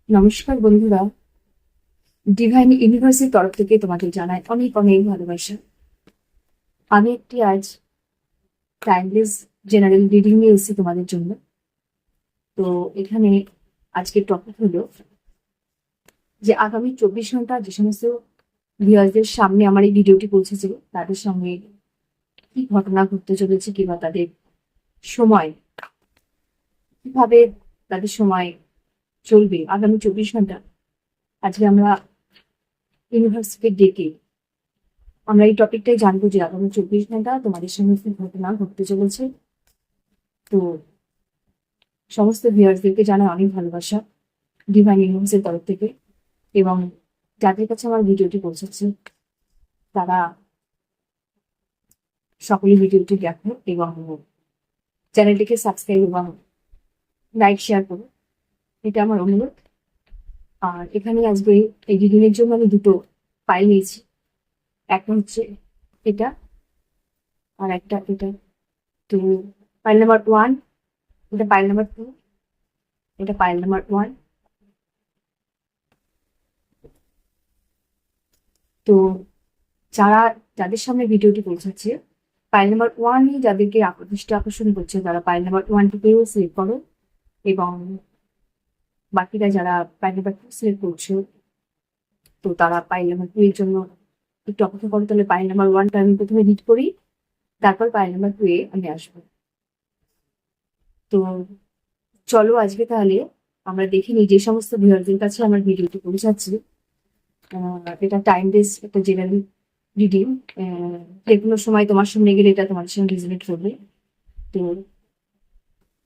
নমস্কার বন্ধুরা, ডিভাইন ইউনিভার্সের তরফ থেকে তোমাকে জানাই অনেক অনেক ভালোবাসা। আমি একটি আজ টাইমলেস জেনারেল রিডিং নিয়ে এসেছি তোমাদের জন্য। তো এখানে আজকের টপিক হলো যে আগামী 24 ঘন্টা যে সমস্ত ভিউয়ার্সদের সামনে আমার এই ভিডিওটি পৌঁছেছে তাদের সঙ্গে কি ঘটনা ঘটতে চলেছে, কিংবা তাদের সময় কিভাবে তাদের সময় চলবে আগামী 24 ঘন্টা। আজকে আমরা ইউনিভার্সকে ডেকে আমরা এই টপিকটাই জানবো যে আগামী 24 ঘন্টা তোমাদের সঙ্গে কি ঘটনা ঘটতে চলেছে। তো সমস্ত ভিউয়ার্সদেরকে জানাই অনেক ভালোবাসা ডিভাইন ইউনিভার্সের তরফ থেকে, এবং যাদের কাছে আমার ভিডিওটি পৌঁছাচ্ছে তারা সকলে ভিডিওটি দেখো এবং চ্যানেলটিকে সাবস্ক্রাইব এবং লাইক শেয়ার করো, এটা আমার অনুরোধ। আর এখানে আজকে এই রিডিংয়ের জন্য আমি দুটো ফাইল নিয়েছি। একটা হচ্ছে এটা, আর একটা এটা। তো ফাইল নাম্বার 1, এটা ফাইল নাম্বার 2, এটা ফাইল নাম্বার 1। তো যারা যাদের সামনে ভিডিওটি পৌঁছাচ্ছে ফাইল নাম্বার 1 যাদেরকে দৃষ্টি আকর্ষণ করছে তারা ফাইল নাম্বার 1 সিলেক্ট করো, এবং বাকিরা যারা ফাইল নাম্বার 2 সিলেক্ট করছো তো তারা ফাইল নাম্বার 2 এর জন্য একটু অপেক্ষা করো। তাহলে ফাইল নাম্বার 1টা আমি প্রথমে রিড করি, তারপর ফাইল নাম্বার 2 এ আমি আসবো। তো চলো আজকে তাহলে আমরা দেখে নিই যে সমস্ত ভিউয়ারদের কাছে আমার ভিডিওটি পৌঁছাচ্ছে। এটা টাইম বেস একটা জেনারেল রিডিং, যে কোনো সময় তোমার সামনে গেলে এটা তোমার সঙ্গে রেজোনেট করবে। তো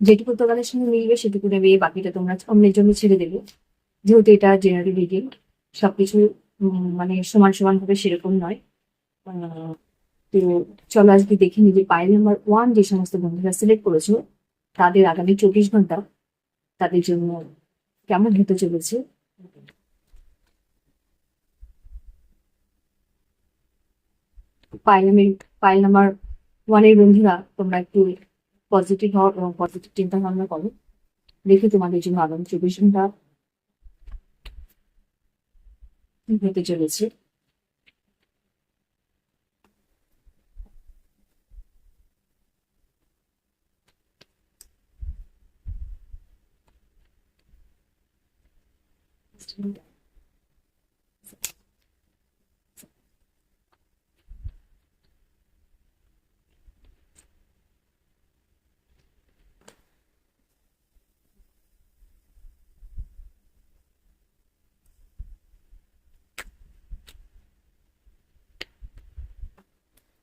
যেটুকু তোমাদের সঙ্গে মিলবে সেটুকু নেবে, বাকিটা তোমরা অন্যের জন্য ছেড়ে দেবে। যেহেতু এটা জেনারেল রিডিং, সবকিছু মানে সমান সমান ভাবে সেরকম নয়। তো চলো আজকে দেখে নিই যে পাইল নাম্বার 1 যে সমস্ত বন্ধুরা সিলেক্ট করেছো তাদের আগামী 24 ঘন্টা তাদের জন্য কেমন হতে চলেছে। পাইল নাম্বার 1 এর বন্ধুরা তোমরা একটু পজিটিভ হও এবং পজিটিভ চিন্তা ভাবনা করো। দেখে তোমাদের জন্য আগামী 24 ঘন্টা কি হতে চলেছে।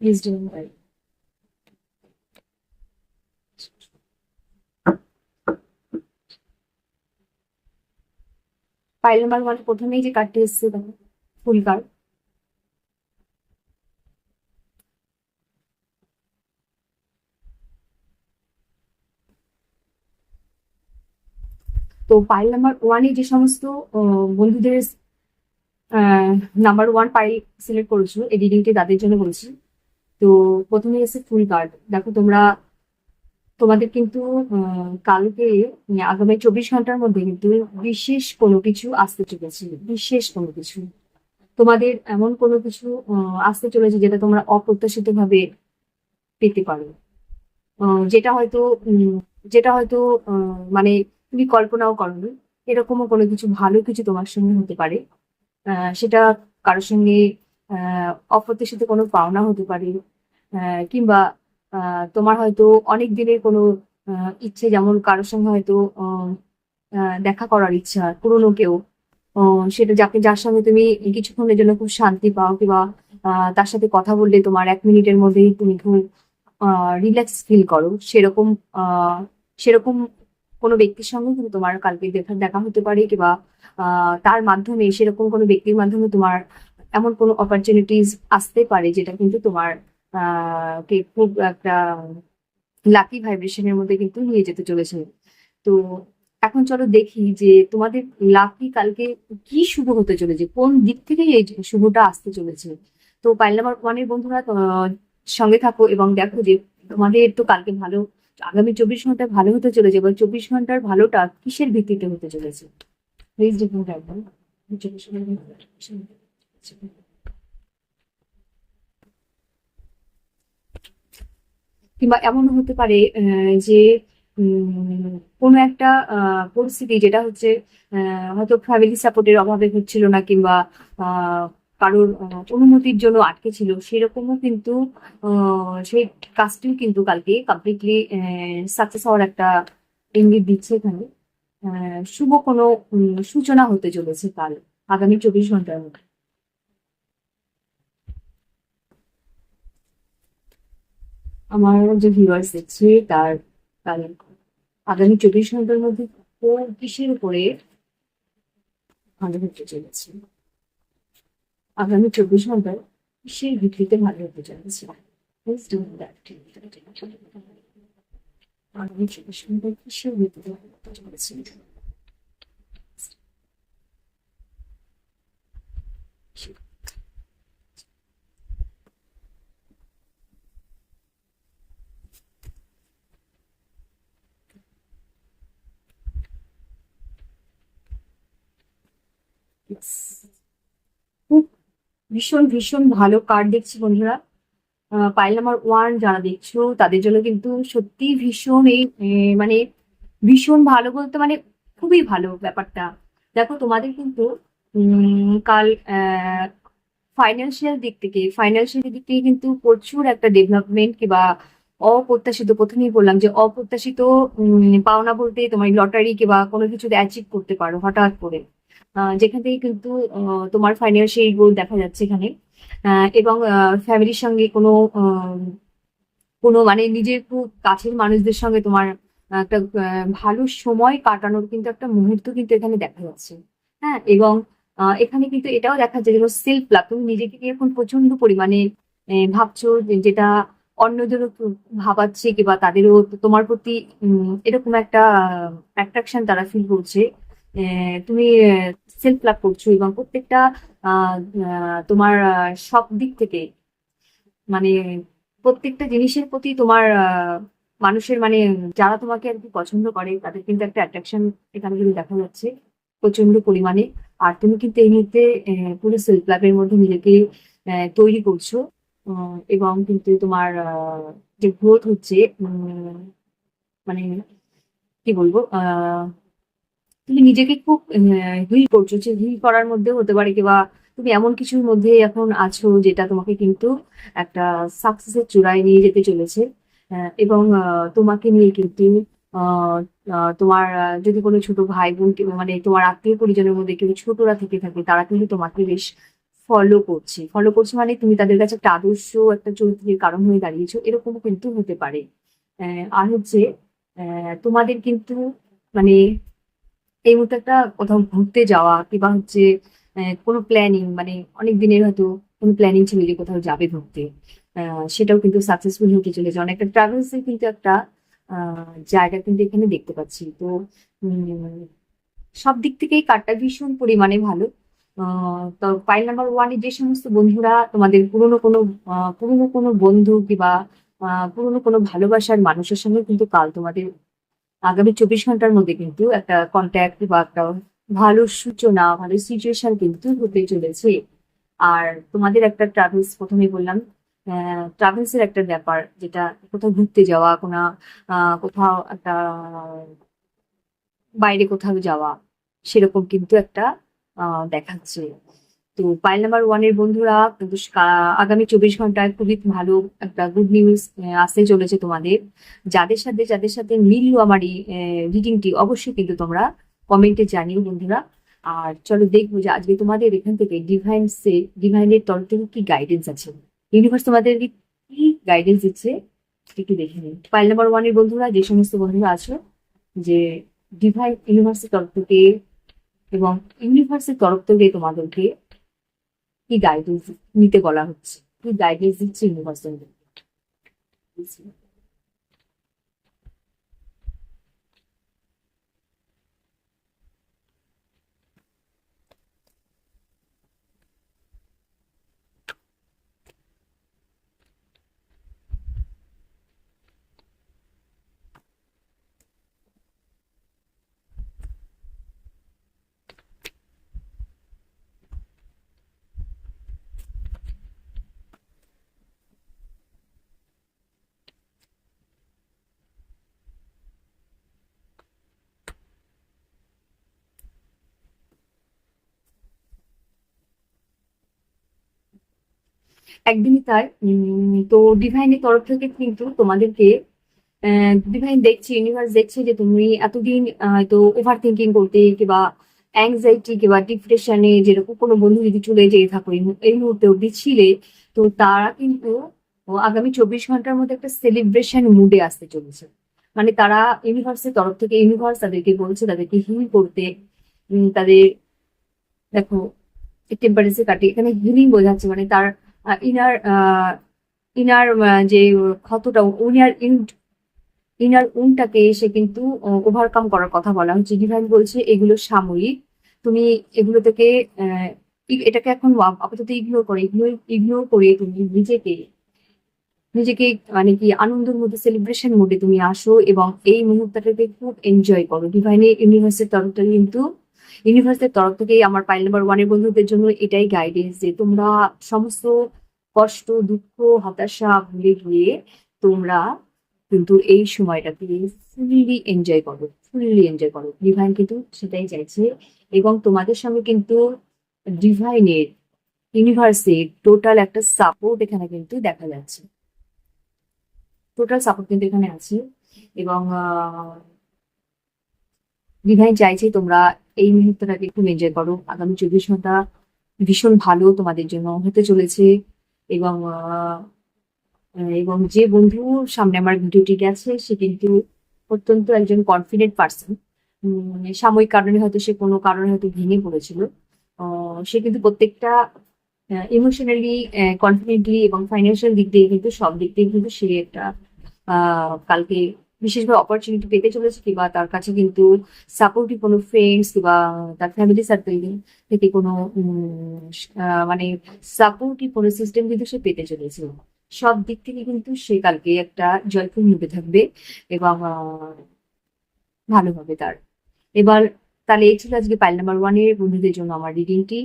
Please do well. Pile number 1 প্রথমেই যে কার্ডটি এসছে দেখো, ফুল কার্ড। তো পাইল নাম্বার 1 যে সমস্ত বন্ধুদের নাম্বার 1 পাইল সিলেক্ট করেছো এই রিডিংটি তাদের জন্য বলছি। তো প্রথমে এসে ফুল কার্ড দেখো, তোমাদের কিন্তু কালকে আগামী 24 ঘন্টার মধ্যে কিন্তু বিশেষ কোনো কিছু আসতে চলেছে। বিশেষ কোনো কিছু তোমাদের এমন কোনো কিছু আসতে চলেছে যেটা তোমরা অপ্রত্যাশিত ভাবে পেতে পারো। যেটা হয়তো যেটা হয়তো মানে তুমি কল্পনাও করোনি। এরকমও কোনো কিছু ভালো কিছু তোমার সঙ্গে হতে পারে। সেটা কারোর সঙ্গে অপ্রত্যাশিত কোনো পাওনা হতে পারে, কিংবা তোমার হয়তো অনেক দিনের কোনো ইচ্ছে, যেমন কারোর সঙ্গে হয়তো দেখা করার ইচ্ছা পুরনো কেউ, সেটা যার সঙ্গে তুমি কিছুক্ষণের জন্য খুব শান্তি পাও, কিংবা তার সাথে কথা বললে তোমার 1 মিনিটের মধ্যেই তুমি খুব রিল্যাক্স ফিল করো। সেরকম কোনো ব্যক্তির সঙ্গে কিন্তু তোমার কালকে দেখা হতে পারে, কিংবা তার মাধ্যমে সেরকম কোনো ব্যক্তির মাধ্যমে তোমার এমন কোনো অপরচুনিটিস আসতে পারে যেটা কিন্তু তোমার কে খুব একটা লাকি ভাইব্রেশনের মধ্যে কিন্তু নিয়ে যেতে চলেছে। তো এখন চলো দেখি যে তোমাদের লাকি কালকে কি শুভ হতে চলেছে, কোন দিক থেকে এই শুভটা আসতে চলেছে। তো পাইল নাম্বার 1 এর বন্ধুরা সঙ্গে থাকো এবং দেখো যে তোমাদের তো কালকে ভালো, আগামী 24 ঘন্টা ভালো হতে চলেছে। এবার 24 ঘন্টার ভালোটা কিসের ভিত্তিতে হতে চলেছে। ভেরি ডিফারেন্ট একদম। কিংবা এমনও হতে পারে যে কোনো একটা পরিস্থিতি যেটা হচ্ছে হয়তো ফ্যামিলি সাপোর্টের অভাবে হচ্ছিল না, কিংবা আহ, কারোর অনুমতির জন্য আটকে ছিল, সেরকমও কিন্তু সেই কাজটিও কিন্তু কালকে কমপ্লিটলি সাকসেস হওয়ার একটা ইঙ্গিত দিচ্ছে এখানে। শুভ কোনো সূচনা হতে চলেছে কাল, আগামী 24 ঘন্টার মধ্যে। আমার যে ভিউয়ার্স দেখছে তার কাল আগামী 24 ঘন্টার মধ্যে কোন কিসের উপরে ভালো হতে চলেছে, আগামী 24 ঘন্টায় কিসের ভিত্তিতে ভালো হতে চলেছে। Let's do that. আগামী 24 ঘন্টায় কিসের ভিত্তিতে ভালো হতে চলেছে। Yes. খুব ভীষণ ভীষণ ভালো কার্ড দেখছি বন্ধুরা। পাইল নাম্বার 1 যারা দেখছো তাদের জন্য কিন্তু সত্যি ভীষণ এই মানে ভীষণ ভালো বলতে মানে খুবই ভালো ব্যাপারটা। দেখো তোমাদের কিন্তু কাল ফাইন্যান্সিয়াল দিক থেকে কিন্তু প্রচুর একটা ডেভেলপমেন্ট, কিংবা অপ্রত্যাশিত, প্রথমেই বললাম যে অপ্রত্যাশিত পাওনা বলতে তোমার লটারি কিংবা কোনো কিছুতে অ্যাচিভ করতে পারো হঠাৎ করে, যেখান থেকে কিন্তু তোমার ফাইন্যান্সিয়াল গ্রোথ দেখা যাচ্ছে এখানে। এবং ফ্যামিলির সঙ্গে কোনো কোনো মানে নিজের খুব কাছের মানুষদের সঙ্গে তোমার একটা ভালো সময় কাটানোর কিন্তু একটা মুহূর্ত কিন্তু এখানে দেখা যাচ্ছে। হ্যাঁ, এবং এখানে কিন্তু এটাও দেখা যায় যে সেলফ লাভ, তুমি নিজেকে কি এখন প্রচন্ড পরিমাণে ভাবছো যেটা অন্যদেরও ভাবাচ্ছে, কিংবা তাদেরও তোমার প্রতি এরকম একটা অ্যাট্রাকশন তারা ফিল করছে। তুমি সেলফ লাভ করছো, এবং প্রত্যেকটা তোমার সব দিক থেকে মানে প্রত্যেকটা জিনিসের প্রতি তোমার মানুষের মানে যারা তোমাকে আর কি পছন্দ করে তাদের কিন্তু একটা অ্যাট্রাকশন এখানে কিন্তু দেখা যাচ্ছে প্রচন্ড পরিমাণে। আর তুমি কিন্তু এই মুহূর্তে পুরো সেলফ লাভের মধ্যে নিজেকে তৈরি করছো। এবং কিন্তু তোমার যে গ্রোথ হচ্ছে মানে কি বলবো, তুমি নিজেকে খুব হিল করছো, যে হিল করার মধ্যে হতে পারে, কিংবা তুমি এমন কিছুর মধ্যে এখন আছো যেটা তোমাকে কিন্তু একটা সাকসেসের চূড়ায় নিয়ে যেতে চলেছে। এবং তোমাকে নিয়ে কিন্তু আহ, তোমার যদি কোনো ছোট ভাই বোন কিংবা মানে তোমার আত্মীয় পরিজনের মধ্যে কেউ ছোটরা থেকে থাকে, তারা কিন্তু তোমাকে বেশ ফলো করছে মানে তুমি তাদের কাছে একটা আদর্শ একটা চরিত্রের কারণ হয়ে দাঁড়িয়েছো, এরকমও কিন্তু হতে পারে। আর হচ্ছে তোমাদের কিন্তু মানে এই মুহূর্তে একটা কোথাও ঘুরতে যাওয়া, কিংবা হচ্ছে কোনো প্ল্যানিং মানে অনেক দিনের হয়তো কোনো প্ল্যানিং ছিল যে কোথাও যাবে ঘুরতে, সেটাও কিন্তু সাকসেসফুল হতে চলেছে। অনেকটা ট্রাভেলস এর কিন্তু একটা জায়গা কিন্তু এখানে দেখতে পাচ্ছি। তো উম, সব দিক থেকেই কার্ডটা ভীষণ পরিমাণে ভালো। তো ফাইল নাম্বার 1 এ যে সমস্ত বন্ধুরা তোমাদের পুরনো কোনো বন্ধু, কিংবা পুরনো কোনো ভালোবাসার মানুষের সঙ্গে কিন্তু কাল তোমাদের আগামী 24 ঘন্টার মধ্যে কিন্তু একটা কন্ট্যাক্ট বা একটা ভালো সূচনা, ভালো সিচুয়েশন কিন্তু হতে চলেছে। আর তোমাদের একটা ট্রাভেলস, প্রথমেই বললাম ট্রাভেলস এর একটা ব্যাপার, যেটা কোথাও ঘুরতে যাওয়া, কোথাও একটা বাইরে কোথাও যাওয়া, সেরকম কিন্তু একটা দেখাচ্ছে। তো পাইল নাম্বার 1 এর বন্ধুরা কিন্তু আগামী 24 ঘন্টায় খুবই ভালো একটা গুড নিউজ আসতে চলেছে তোমাদের। যাদের সাথে মিললো আমার এই রিডিংটি, অবশ্যই কিন্তু তোমরা কমেন্টে জানিও বন্ধুরা। আর চলো দেখবো যে আজকে তোমাদের এখান থেকে ডিভাইনের তরফ থেকে কি গাইডেন্স আছে, ইউনিভার্স তোমাদের কি গাইডেন্স দিচ্ছে একটু দেখে নিন। পাইল নাম্বার 1 এর বন্ধুরা যে সমস্ত বন্ধুরা আছো, যে ডিভাইন ইউনিভার্সের তরফ থেকে এবং ইউনিভার্সের তরফ থেকে তোমাদেরকে কি গাইডেন্স নিতে বলা হচ্ছে, কি গাইডেন্স দিচ্ছে ইউনিভার্স তোমাদের। একদমই তাই। তো ডিভাইনের তরফ থেকে কিন্তু তোমাদেরকে ডিভাইন দেখছে, ইউনিভার্স দেখছে যে তুমি এতদিন হয়তো ওভার থিঙ্কিং করতে কিংবা অ্যাংজাইটি কিংবা ডিপ্রেশনে, যেরকম কোনো বন্ধু যদি চলে যেয়ে থাকো এই মুহূর্তে অব্দি ছিলে, তো তারা কিন্তু আগামী 24 ঘন্টার মধ্যে একটা সেলিব্রেশন মুডে আসতে চলেছে। মানে তারা ইউনিভার্সের তরফ থেকে, ইউনিভার্স তাদেরকে বলছে তাদেরকে হিল করতে, তাদের, দেখো টেম্পারেচার কাটে, এখানে হিলিং বোঝাচ্ছে, মানে তার ইনার ইনার যে ক্ষতটা, ইনার ইনার উনটাকে সে কিন্তু ওভারকাম করার কথা বলা হচ্ছে। ডিভাইন বলছে এগুলো সাময়িক, তুমি এগুলো থেকে এটাকে এখন আপাতত ইগনোর করে, ইগনোর করে তুমি নিজেকে নিজেকে মানে কি আনন্দের মধ্যে, সেলিব্রেশন মোডে তুমি আসো এবং এই মুহূর্তটাকে খুব এনজয় করো। ডিভাইনের ইউনিভার্সের তরফ থেকে কিন্তু, ইউনিভার্সের তরফ থেকে আমার পাইল নাম্বার ওয়ানের বন্ধুদের জন্য এটাই গাইডেন্স যে তোমরা সমস্ত কষ্ট, দুঃখ, হতাশা ভুলে গিয়ে তোমরা কিন্তু এই সময়টাকে ফুললি এনজয় করো, ফুললি এনজয় করো। ডিভাইন কিন্তু সেটাই চাইছে। এবং তোমাদের সঙ্গে কিন্তু ডিভাইনের, ইউনিভার্সের টোটাল একটা সাপোর্ট এখানে কিন্তু দেখা যাচ্ছে, টোটাল সাপোর্ট কিন্তু এখানে আছে। এবং ডিভাইন চাইছে তোমরা এই মুহূর্তটাকে খুব এনজয় করো। আগামী 24 ঘন্টা ভীষণ ভালো তোমাদের জন্য হতে চলেছে। এবং এবং যে বন্ধুর সামনে আমার ভিডিওটি গেছে সে কিন্তু অত্যন্ত একজন কনফিডেন্ট পার্সন। সাময়িক কারণে হয়তো সে কোনো কারণে হয়তো ভেঙে পড়েছিল, সে কিন্তু প্রত্যেকটা ইমোশনালি, কনফিডেন্টলি এবং ফাইন্যান্সিয়াল দিক দিয়ে কিন্তু, সব দিক দিয়ে কিন্তু সে একটা কালকে বিশেষভাবে অপরচুনিটি পেতে চলেছে, কিংবা তার কাছে কিন্তু সাপোর্টিভ কোনো ফ্রেন্ডস কিংবা তার ফ্যামিলি সার্কেল থেকে কোনো মানে সাপোর্টিভ কোনো সিস্টেম কিন্তু সে পেতে চলেছে। সব দিক থেকে কিন্তু সে কালকে একটা জয়ফুল মুখে থাকবে এবং ভালো হবে তার। এবার তাহলে এই ছিল আজকে পাইল নাম্বার ওয়ানের বন্ধুদের জন্য আমার রিডিংটি।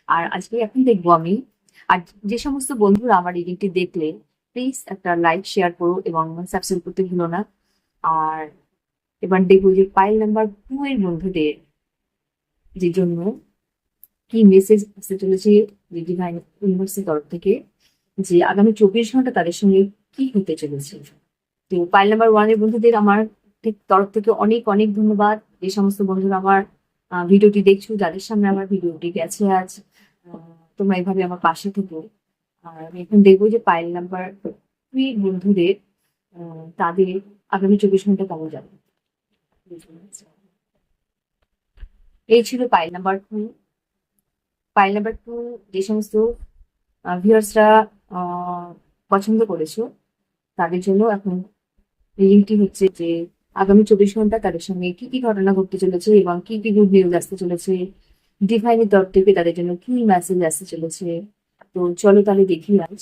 আর আজকে এখন দেখবো আমি, আর যে সমস্ত বন্ধুরা আমার রিডিংটি দেখলে প্লিজ একটা লাইক শেয়ার করো এবং সাবস্ক্রাইব করতে ভুলো না। আর এবার দেখবো যে পাইল নাম্বার 2 এর বন্ধুদের যে জন্য কি মেসেজ আসতে চলেছে ডিভাইন ইউনিভার্সের তরফ থেকে, যে আগামী 24 ঘন্টা তাদের সঙ্গে কি হতে চলেছে। তো পাইল নাম্বার ওয়ানের বন্ধুদের আমার তরফ থেকে অনেক অনেক ধন্যবাদ। যে সমস্ত বন্ধুরা আমার ভিডিওটি দেখছো, যাদের সামনে আমার ভিডিওটি গেছে আজ, তোমরা এইভাবে আমার পাশে থেকো। আর আমি এখন দেখবো যে পাইল নাম্বার 3 বন্ধুদের তাদের আগামী 24 ঘন্টা কেমন যাবে। এই ছিল পাইল নাম্বার 2। পাইল নাম্বার 2 যে সমস্ত ভিউয়ার্সরা পছন্দ করেছো তাদের জন্য এখন রিডিংটি হচ্ছে যে আগামী 24 ঘন্টা তাদের সঙ্গে কি কি ঘটনা ঘটতে চলেছে এবং কি কি গুড নিউজ আসতে চলেছে, ডিভাইনের তরফ থেকে তাদের জন্য কি মেসেজ আসতে চলেছে। তো চলো তাহলে দেখি আজ।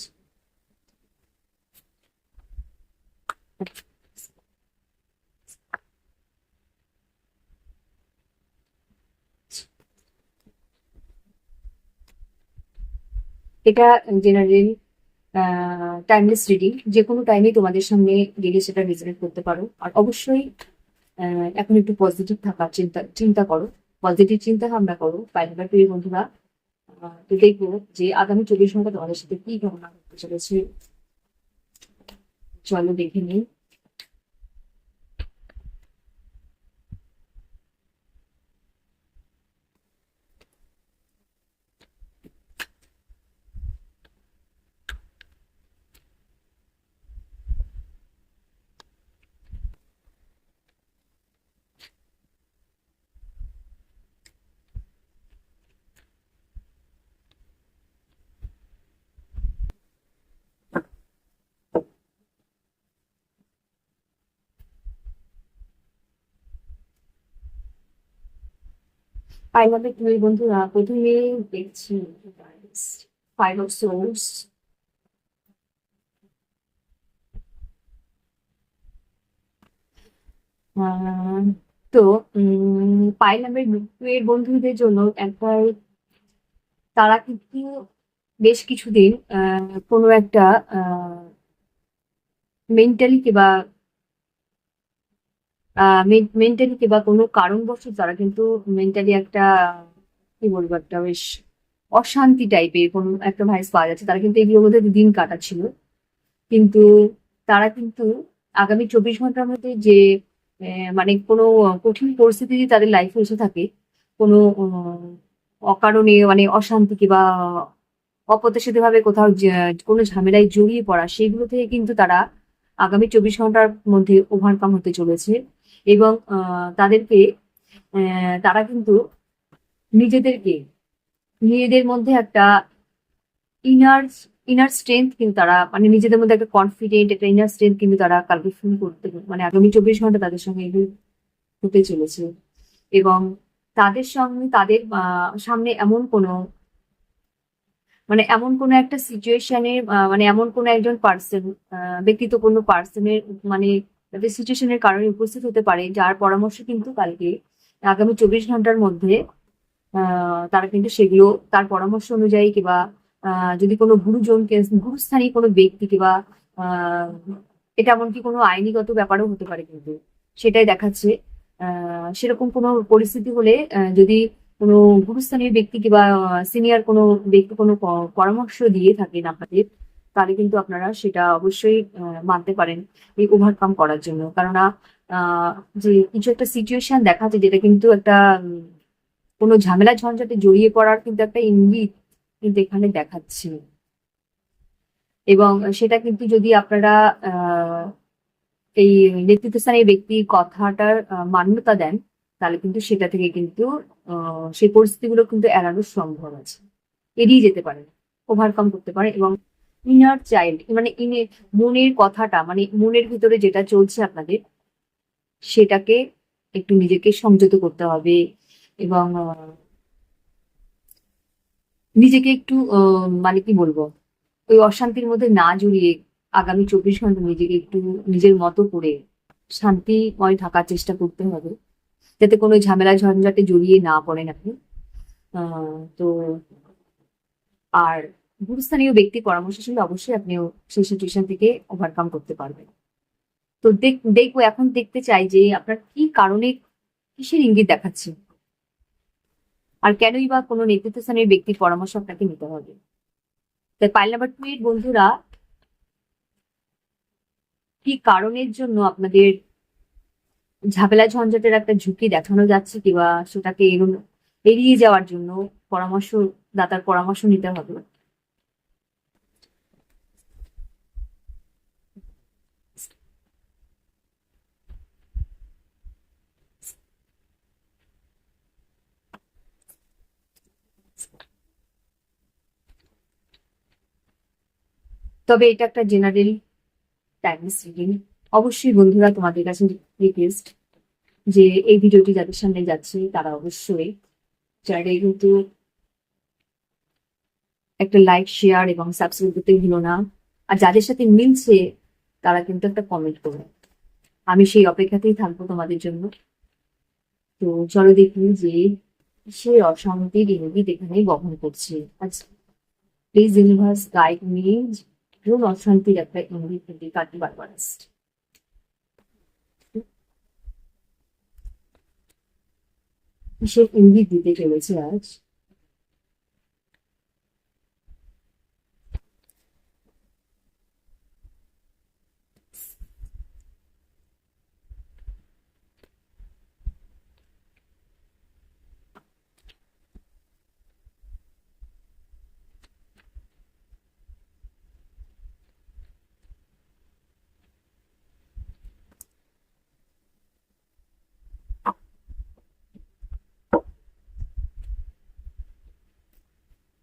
এটা জেনারেল টাইমলেস রিডিং, যে কোনো টাইমে তোমাদের সামনে গেলে সেটা রেজনেট করতে পারো। আর অবশ্যই এখন একটু পজিটিভ থাকার চিন্তা চিন্তা করো, পজিটিভ চিন্তা ভাবনা করো পাইনাম্বার প্রিয় বন্ধুরা। তো দেখবো যে আগামী 24 ঘন্টা তোমাদের সাথে কি ঘটনা ঘটতে চলেছে। চলো দেখে নিই। পাইনাম্বার প্রিয় বন্ধুরা, প্রথমে দেখছি ফাইভ অফ সোর্স। তো পাইনাম্বার এর বন্ধুদের জন্য একবার তারা কিন্তু বেশ কিছুদিন কোনো একটা মেন্টালি কিংবা কোনো কারণবশত তারা কিন্তু মেন্টালি একটা, কি বলবো, একটা বেশ অশান্তি টাইপের কোনো একটা ভাইস পাওয়া যাচ্ছে। তারা কিন্তু এগুলোর মধ্যে দিন কাটাচ্ছিল, কিন্তু তারা কিন্তু আগামী 24 ঘন্টার মধ্যে যে মানে কোনো কঠিন পরিস্থিতি যদি তাদের লাইফে এসে থাকে, কোনো অকারণে মানে অশান্তি কিংবা অপ্রত্যাশিত ভাবে কোথাও কোনো ঝামেলায় জড়িয়ে পড়া, সেগুলো থেকে কিন্তু তারা আগামী 24 ঘন্টার মধ্যে ওভারকাম হতে চলেছে। এবং তাদেরকে তারা কিন্তু নিজেদেরকে নিজেদের মধ্যে একটা ইনার ইনার স্ট্রেংথ কিন্তু তারা মানে নিজেদের মধ্যে একটা কনফিডেন্ট একটা ইনার স্ট্রেংথ কিন্তু তারা কালকে ফিল করতে মানে আগামী 24 ঘন্টা তাদের সঙ্গে এগুলো হতে চলেছে। এবং তাদের সঙ্গে তাদের সামনে এমন কোনো মানে এমন কোনো একটা সিচুয়েশনের মানে এমন কোনো একজন পার্সন, ব্যক্তিত্ব কোনো পার্সনের মানে তাদের সিচুয়েশনের কারণে উপস্থিত হতে পারে, যার পরামর্শ কিন্তু কালকে আগামী 24 ঘন্টার মধ্যে তারা কিন্তু সেগুলো তার পরামর্শ অনুযায়ী কিংবা যদি কোনো গুরুজনকে গুরুস্থানীয় কোনো ব্যক্তি কিংবা আহ এটা এমনকি কোনো আইনিগত ব্যাপারও হতে পারে, কিন্তু সেটাই দেখাচ্ছে। সেরকম কোনো পরিস্থিতি হলে যদি কোনো গুরুস্থানীয় ব্যক্তি কিংবা সিনিয়র কোনো ব্যক্তি কোনো পরামর্শ দিয়ে থাকেন আপনাদের, তাহলে কিন্তু আপনারা সেটা অবশ্যই মানতে পারেন এই ওভারকাম করার জন্য। কেননা যে কিছু একটা সিচুয়েশন দেখাচ্ছে যেটা কিন্তু একটা কোনো ঝামেলা ঝঞ্ঝাটে জড়িয়ে পড়ার কিন্তু একটা ইঙ্গিত কিন্তু এখানে দেখাচ্ছে। এবং সেটা কিন্তু যদি আপনারা এই নেতৃত্বস্থানীয় ব্যক্তির কথাটার মান্যতা দেন, তাহলে কিন্তু সেটা থেকে কিন্তু সেই পরিস্থিতিগুলো কিন্তু এড়ানো সম্ভব আছে, এড়িয়ে যেতে পারে, ওভারকাম করতে পারে। এবং ইনার চাইল্ড মানে মনের কথাটা মানে মনের ভিতরে যেটা চলছে আপনাদের, সেটাকে একটু নিজেকে সংযত করতে হবে। এবং নিজেকে একটু মানে কি বলবো, ওই অশান্তির মধ্যে না জড়িয়ে আগামী 24 ঘন্টা নিজেকে একটু নিজের মতো করে শান্তিময় থাকার চেষ্টা করতে হবে, যাতে কোনো ঝামেলা ঝঞ্ঝাটে জড়িয়ে না পড়েন আপনি। তো আর গুরুস্থানীয় ব্যক্তির পরামর্শ শুনলে অবশ্যই আপনিও সেই সিচুয়েশন থেকে ওভারকাম করতে পারবেন। তো দেখবো এখন দেখতে চাই যে আপনার কি কারণে কিসের ইঙ্গিত দেখাচ্ছে, আর কেনই বা কোনো নেতৃত্বস্থানীয় ব্যক্তির পরামর্শ আপনাকে নিতে হবে। তাই পাইল নাম্বার 2 এর বন্ধুরা, কি কারণের জন্য আপনাদের ঝামেলা ঝঞ্ঝাটের একটা ঝুঁকি দেখানো যাচ্ছে কিংবা সেটাকে এড়িয়ে যাওয়ার জন্য দাতার পরামর্শ নিতে হবে। তবে এটা একটা জেনারেল টাইমলেস রিডিং। অবশ্যই বন্ধুরা, তোমাদের কাছে রিকোয়েস্ট যে এই ভিডিওটি যাদের সামনে যাচ্ছে তারা অবশ্যই চ্যানেলে কিন্তু একটা লাইক শেয়ার এবং সাবস্ক্রাইব করতে ভুলো না। আর যাদের সাথে মিলছে তারা কিন্তু একটা কমেন্ট করবে, আমি সেই অপেক্ষাতেই থাকবো তোমাদের জন্য। তো চলো দেখি যে সেই অশান্তির ইঙ্গিত এখানে বহন করছে। আচ্ছা, প্লিজ ইউনিভার্স গাইড মি, কোন অশান্তির একটা ইঙ্গিত থেকে কাটি বারবার আসছে। কিসের ইঙ্গিত দিতে চলেছে আজ?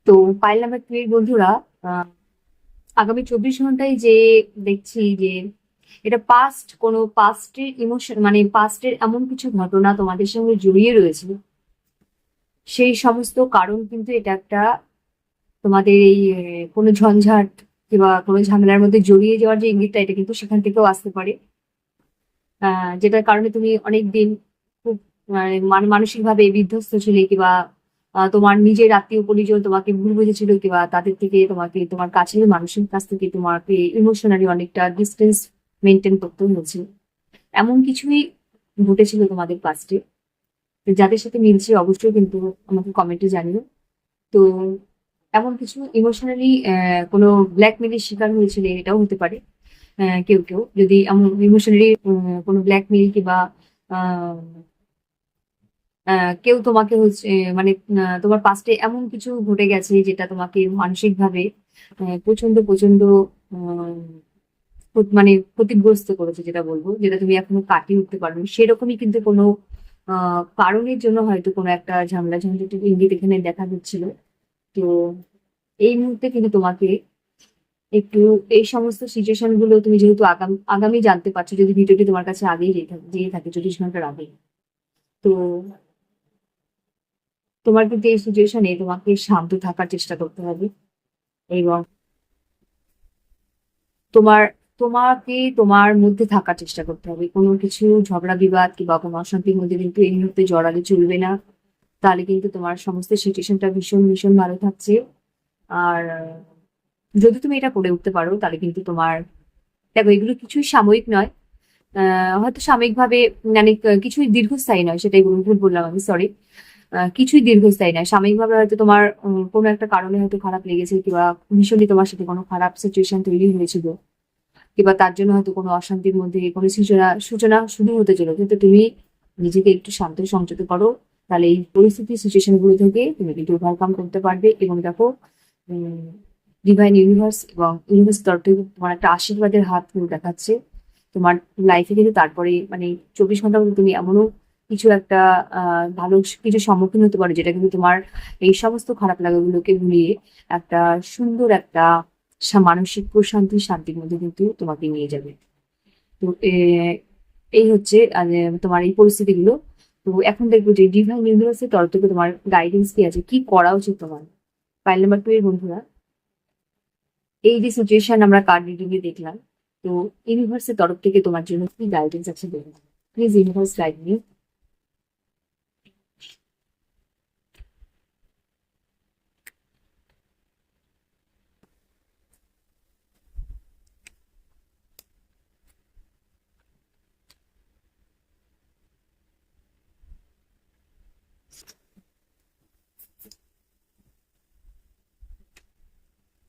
তো পাইল নাম্বার 2 এর বন্ধুরা, আগামী 24 ঘন্টায় যে দেখছি যে এটা পাস্টের ইমোশন মানে পাস্টের এমন কিছু ঘটনা তোমাদের সঙ্গে জড়িয়ে রয়েছে, সেই সমস্ত কারণ কিন্তু এটা একটা তোমাদের এই কোনো ঝঞ্ঝাট কিংবা কোনো ঝামেলার মধ্যে জড়িয়ে যাওয়ার যে ইঙ্গিতটা, এটা কিন্তু সেখান থেকেও আসতে পারে। যেটার কারণে তুমি অনেকদিন খুব মানসিক ভাবে বিধ্বস্ত ছিলে, কিংবা তোমার নিজের আত্মীয় পরিজন তোমাকে ভুল বুঝেছিল, কিংবা তাদের থেকে তোমার কাছের মানুষের কাছ থেকে তোমাকে ইমোশনালি অনেকটা ডিস্টেন্স মেনটেন করতে হয়েছে। এমন কিছুই ঘটেছিল তোমাদের পাস্টে। যাদের সাথে মিলছে অবশ্যই কিন্তু আমাকে কমেন্টে জানিও। তো এমন কিছু ইমোশনালি কোনো ব্ল্যাকমেলের শিকার হয়েছিল, এটাও হতে পারে। কেউ কেউ যদি এমন ইমোশনালি কোনো ব্ল্যাকমেল কিংবা আহ, কেউ তোমাকে হচ্ছে মানে তোমার পাস্টে এমন কিছু ঘটে গেছে যেটা তোমাকে মানসিক ভাবে প্রচন্ড প্রচন্ড মানে ক্ষতিগ্রস্ত করেছে, যেটা বলবো, যেটা তুমি এখনো কাটিয়ে উঠতে পারো সেরকমই কিন্তু কোনো কারণের জন্য হয়তো কোনো একটা ঝামেলা ঝঞ্ঝাটের ইঙ্গিত এখানে দেখা দিচ্ছিল। তো এই মুহূর্তে কিন্তু তোমাকে একটু এই সমস্ত সিচুয়েশন গুলো তুমি যেহেতু আগামী আগামী জানতে পারছো, যদি ভিডিওটি তোমার কাছে আগেই যেয়ে থাকে 24 ঘন্টার আগেই, তো তোমার কিন্তু এই সিচুয়েশনে তোমাকে শান্ত থাকার চেষ্টা করতে হবে। এবং তোমার তোমাকে তোমার মধ্যে থাকার চেষ্টা করতে হবে। কোনো কিছু ঝগড়া বিবাদ কিংবা কোনো অশান্তির মধ্যে কিন্তু এই মুহূর্তে জড়ালে চলবে না। তাহলে কিন্তু তোমার সমস্ত সিচুয়েশনটা ভীষণ ভীষণ ভালো থাকছে। আর যদি তুমি এটা করে উঠতে পারো তাহলে কিন্তু তোমার, দেখো, এগুলো কিছুই সাময়িক নয়। হয়তো সাময়িকভাবে মানে কিছুই দীর্ঘস্থায়ী নয়, সেটাই ভুল বললাম আমি, সরি। কিছুই দীর্ঘস্থায়ী নয়, সাময়িকভাবে হয়তো তোমার কোনো একটা কারণে হয়তো খারাপ লেগেছে কিংবা ভীষণই তোমার সাথে কোনো খারাপ সিচুয়েশন তৈরি হয়েছিল, কিংবা তার জন্য হয়তো কোনো অশান্তির মধ্যে কোনো সূচনা সূচনা শুরু হতে চলো, কিন্তু তুমি নিজেকে একটু শান্ত সংযত করো, তাহলে এই পরিস্থিতি সিচুয়েশন গুলো থেকে তুমি কিন্তু ওভারকাম করতে পারবে। এবং দেখো, ডিভাইন ইউনিভার্স এবং ইউনিভার্স তরফ থেকে তোমার একটা আশীর্বাদের হাত কিন্তু দেখাচ্ছে তোমার লাইফে। কিন্তু তারপরে মানে 24 ঘন্টার মধ্যে তুমি এমনও কিছু একটা ভালো কিছু সম্মুখীন হতে পারো, যেটা কিন্তু তোমার এই সমস্ত খারাপ লাগাগুলোকে ভুলিয়ে একটা সুন্দর একটা মানসিক প্রশান্তি শান্তির মধ্যে কিন্তু তোমাকে নিয়ে যাবে। তো এই হচ্ছে তোমার এই পরিস্থিতিগুলো। তো এখন দেখবো যে ডিভাইন ইউনিভার্সের তরফ থেকে তোমার গাইডেন্স কি আছে, কি করা উচিত তোমার। ফাইল নাম্বার 2 এর বন্ধুরা, এই যে সিচুয়েশন আমরা কার্ড রিডিং এ দেখলাম, তো ইউনিভার্সের তরফ থেকে তোমার জন্য কি গাইডেন্স আছে দেখুন। Please universe guide me.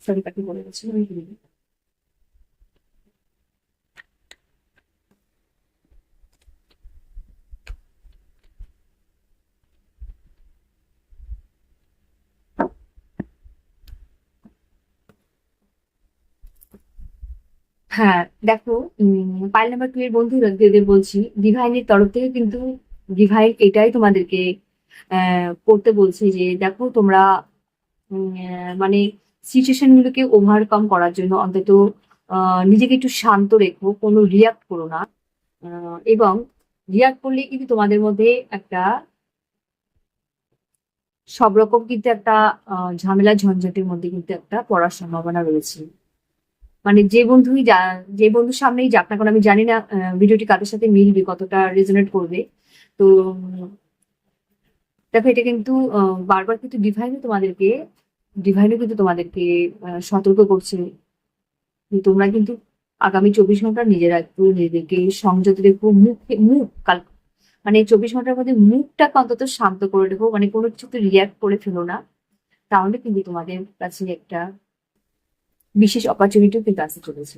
Sorry, কাকে বলে গেছি আমি ভুলে গেছি। হ্যাঁ, দেখো, পাইল নাম্বার 2 এর বন্ধুদের বলছি, ডিভাইনের তরফ থেকে কিন্তু ডিভাইন এটাই তোমাদেরকে করতে বলছে যে দেখো তোমরা মানে সিচুয়েশন গুলোকে ওভারকাম করার জন্য অন্তত নিজেকে একটু শান্ত রেখো, কোনো রিয়াক্ট করো না। এবং রিয়াক্ট করলে কিন্তু তোমাদের মধ্যে একটা সব রকম কিন্তু একটা ঝামেলা ঝঞ্ঝাটের মধ্যে কিন্তু একটা পড়ার সম্ভাবনা রয়েছে। মানে যে বন্ধুর সামনেই যাক না কারণ, আমি জানি না ভিডিওটি কাদের সাথে মিলবে, কতটা রেজোনেট করবে। তো দেখো, এটা কিন্তু বারবার কিন্তু ডিভাইনও কিন্তু তোমাদেরকে সতর্ক করছে যে তোমরা কিন্তু আগামী 24 ঘন্টা নিজেরা একটু নিজেদেরকে সংযত রেখো। মানে 24 ঘন্টার মধ্যে মুখটাকে অন্তত শান্ত করে রেখো, মানে কোনো কিছুতে রিয়াক্ট করে ফেলো না। তাহলে কিন্তু তোমাদের কাছে একটা বিশেষ অপরচুনিটিও কিন্তু আসতে চলেছে।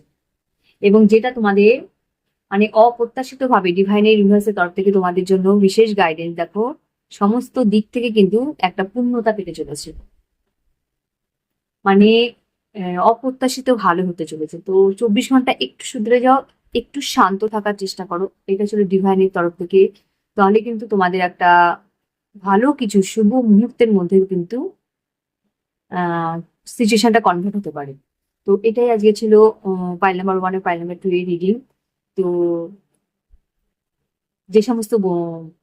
এবং যেটা তোমাদের মানে অপ্রত্যাশিত ভাবে ডিভাইনের ইউনিভার্সের তরফ থেকে তোমাদের জন্য বিশেষ গাইডেন্স, দেখো, সমস্ত দিক থেকে কিন্তু একটা পূর্ণতা পেতে চলেছে। মানে অপ্রত্যাশিত ভালো হতে চলেছে। তো 24 ঘন্টা একটু শুধরে যাও, একটু শান্ত থাকার চেষ্টা করো, এটা ছিল ডিভাইনের তরফ থেকে। তাহলে কিন্তু তোমাদের একটা ভালো কিছু শুভ মুহূর্তের মধ্যে কিন্তু আহ সিচুয়েশনটা কনভার্ট হতে পারে। তো এটাই আজকে ছিল পাইল নাম্বার 1 এর পাইল নাম্বার 2 এর রিডিং। তো যে সমস্ত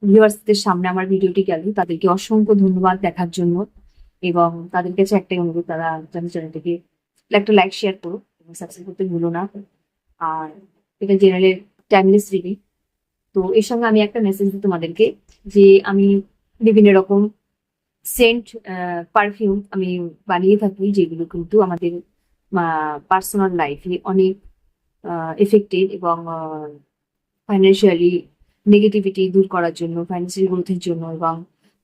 ভিউয়ার্সদের সামনে আমার ভিডিওটি গেল তাদেরকে অসংখ্য ধন্যবাদ দেখার জন্য। এবং তাদের কাছে একটাই অনুরোধ, তারা যেন চ্যানেলটিকে একটা লাইক শেয়ার করো এবং সাবস্ক্রাইব করতে ভুলো না। আর এটা জেনারেল টাইমলেস রিডিং। তো এর সঙ্গে আমি একটা মেসেজ দিই তোমাদেরকে, যে আমি বিভিন্ন রকম সেন্ট পারফিউম আমি বানিয়ে থাকি, যেগুলো কিন্তু আমাদের পার্সোনাল লাইফে অনেক এফেক্টেড এবং ফাইন্যান্সিয়ালি নেগেটিভিটি দূর করার জন্য, ফাইন্যান্সিয়াল গ্রোথের জন্য এবং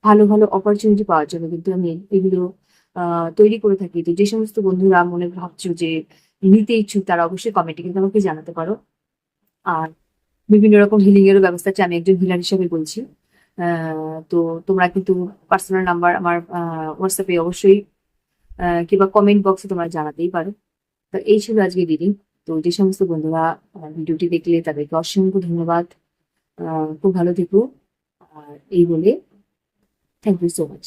ভালো ভালো অপরচুনিটি পাওয়ার জন্য কিন্তু আমি এগুলো তৈরি করে থাকি। তো যে সমস্ত বন্ধুরা মনে ভাবছো যে নিতে ইচ্ছুক তারা অবশ্যই কমেন্টে কিন্তু আমাকে জানাতে পারো। আর বিভিন্ন রকম হিলিং এরও ব্যবস্থা আছে, আমি একজন হিলার হিসেবে বলছি। তো তোমরা কিন্তু পার্সোনাল নাম্বার আমার হোয়াটসঅ্যাপে অবশ্যই কিংবা কমেন্ট বক্সে তোমরা জানাতেই পারো। তো এই ছিল আজকে রিডিং। তো যে সমস্ত বন্ধুরা ভিডিওটি দেখলে তাদেরকে অসংখ্য ধন্যবাদ। খুব ভালো থেকো। আর এই বলে থ্যাংক ইউ সো মাচ।